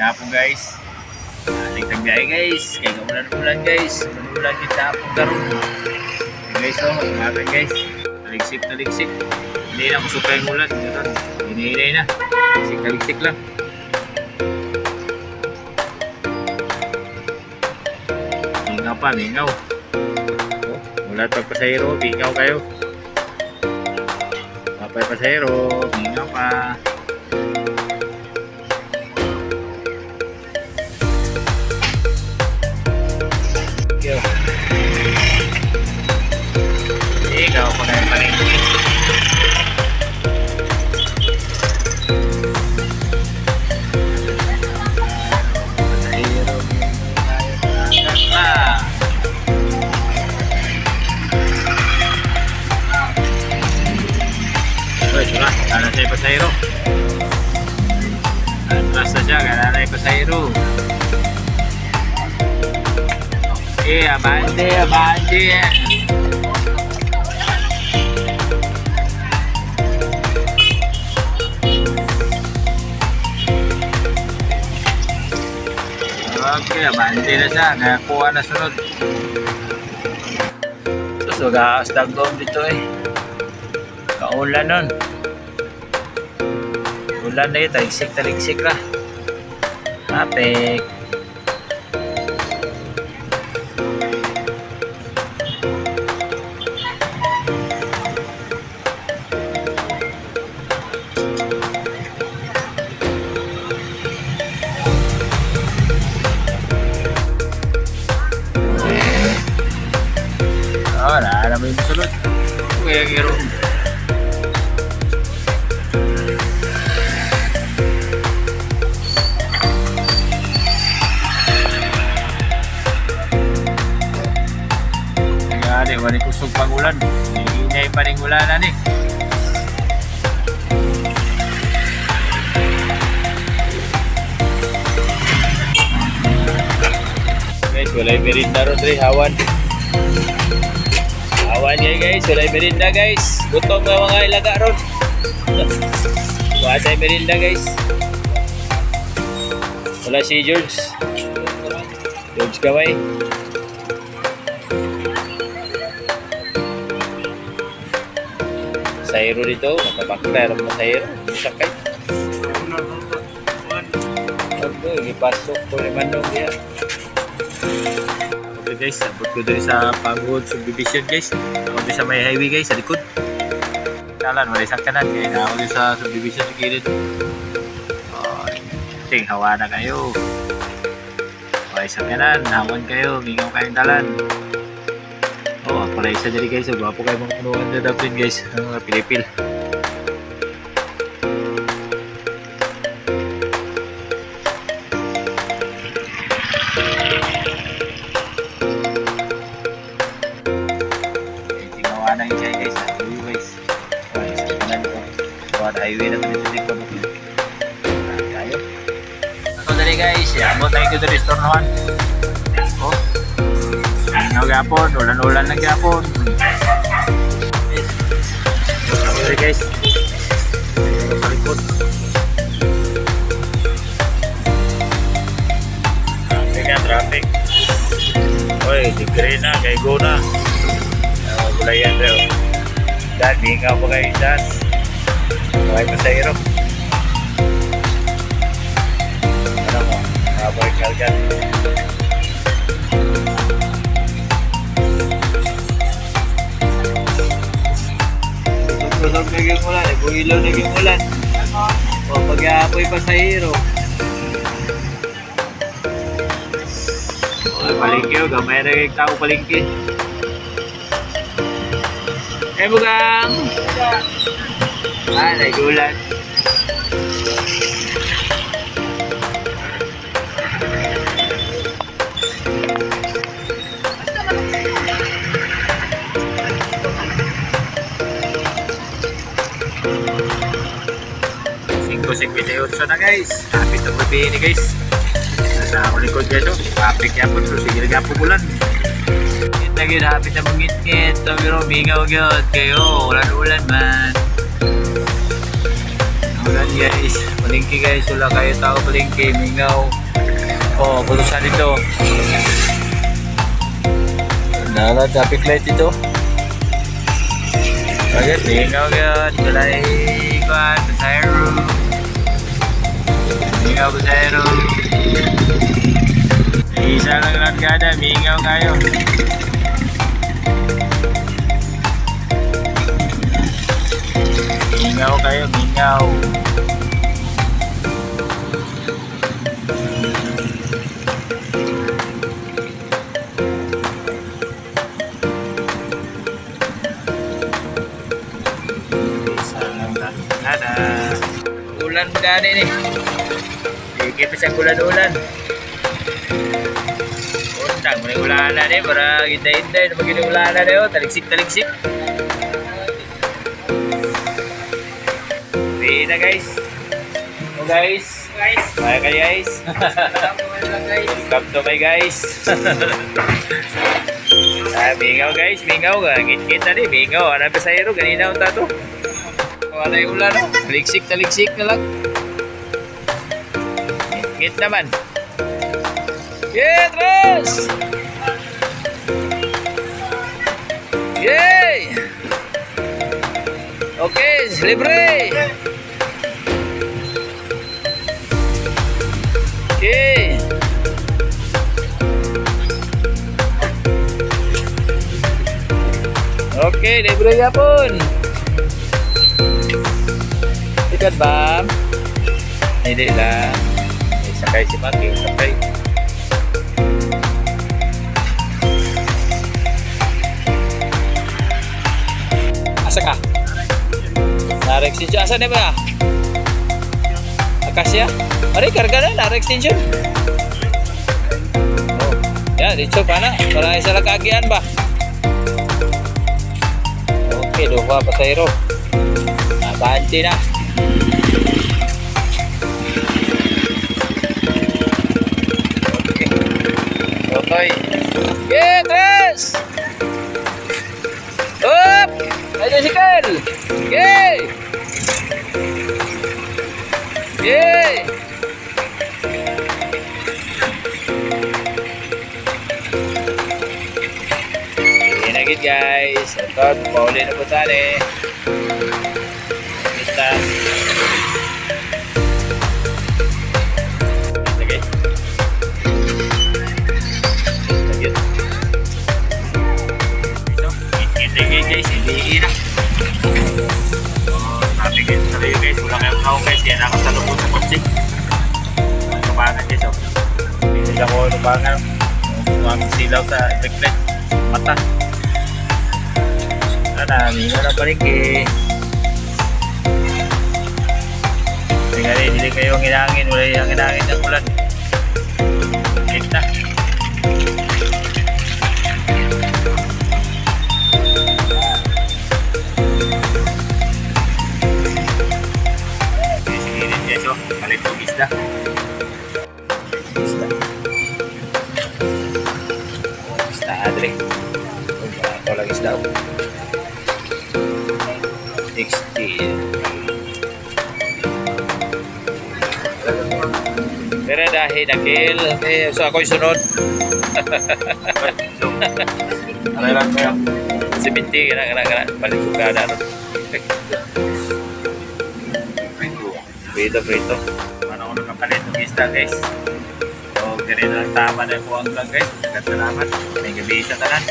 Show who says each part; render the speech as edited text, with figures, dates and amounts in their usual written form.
Speaker 1: Yapon guys. Tingtang biyahe guys. Kaya ulan-ulan guys. Ulan-ulan kita hapon karon. Guys, oh, magmapin guys. Taligsik. Hindi na masukay yung ulan. Hinahinay na. Taligsik lang. Mingaw pa, mingaw. Wala pagpasahero, mingaw kayo. Papay pasahero, mingaw pa. Ikaw pa kayo palengke. Pasahero, mingaw tayo. Itulah, ada saya pasahero. Atras saja kan ada pasahero. Abante. Oke, abante na siya. Nakakuha na sunod. So, mag-aastag doon dito eh. Kaulan nun. Ulan na yun, taligsik lah. Apek. Oh, nah, may musulot. Kaya giro. Wala kusog pang ulan. Hinay pa rin ulanan eh. Guys, walay merinda ron rin. Hawan guys. Walay merinda guys. Gutom na mga ilaga ron. Wala merinda guys. Wala si George Gamay. Pasahero dito, makapakita ng pasahero, sakay. Ipasok ko naman nung yan. Okay guys, abot ko dito sa Pagod Subdivision guys. Ako dito sa may highway guys, sa likod. Kalan, wala isang kanan, kaya na ako dito sa subdivision sa gilid. Ting, hawa na kayo. Wala isang kanan, hawan kayo, mingaw kayong dalan. Oh, pala isa dali guys, gwapo kayo mga punuan na dapat guys, ang mga Pilipil. Tingawa na yung guys, highway guys. Oh, isang kanan ko. Buwan highway na ito sa likod. Kayo. Ito dali guys, abot tayo dito restore naman. Oh. Gapon, ulan-ulan na gapon. Okay guys, sa likod. Traffic. Oy, degree na, kay go na. Gulayan daw. Dan, mingaw pa kayo dyan. Okay, pasahero. Ano mo, nakaboy kalgan. Kusog naging ulan, buhilo naging ulan. O pag-aapoy pasahero. O palingki o, gamay na yung tao palingki. Bugang! Nagulan. Na guys, kapit ang gabi ni guys. Nasa ako likod guys, kapit niya po, so sige nga po bulan. Kita yun, kapit na mangit-ngit. Pero mingaw yun kayo, ulan-ulan man. Ulan guys, palengke guys, wala kayo tao palengke, mingaw. Oh, bulusan ito. Nala traffic light ito. Agad mingaw yan, balay kan, pasayro. Mingaw pasayro. Isa lang largada, mingaw kayo. Mingaw kayo, mingaw. Ada ulan gani nih. Dikit pisang ulan-ulan. Undang mulai ulan nih, para hintay-hintay begini ulan nih, oh, taliksik-taliksik. Ini guys. Oh guys. Bye guys. Welcome to my guys. Mingaw guys, mingaw ga. Ngit-ngit tadi mingaw, ana pasayro ganina unta to. Wala yung ulan, no? Taliksik na lang. Ngit naman. Yeah, Tres! Yay! Okay, libre! Okay. Okay, libre ya pun. Ikan bam. Hindi lang. Sakay si Maki, sakay. Asa ka? Narik extension. Asa na ba? Akasya? Mari, karga na. Narik extension. Oh. Ya, dito pa na. Para isa lang kagian ba? Okay, dua pasayro. Nabanti na. Okay. Yeah, Tres! Up! Ayo sikal! Yay! Yay! Ini lagi guys. Ito, pauli na po tali. Kita. Guys, hindi na. Sabi guys, sabi guys, wala kayong tao guys, kaya nakasalubot sa kotse. Lubangan guys, oh. Hindi ako lubangan. Lumang silaw sa electric mata. Sana, mingaw na palengke. Hindi kayong hinangin, wala yung hinangin ng ulan. Hit na. Palit yung isda. Isda adre. Ito lang isda. 60. Pero dahil nakil, so ako'y sunod. Ano lang kayo? 70, gana. Palit yung gana. Prito. Ano ko nakapalit ng isda guys. So, ganito lang tama na po ang vlog guys. Salamat. May gabi sa tanan.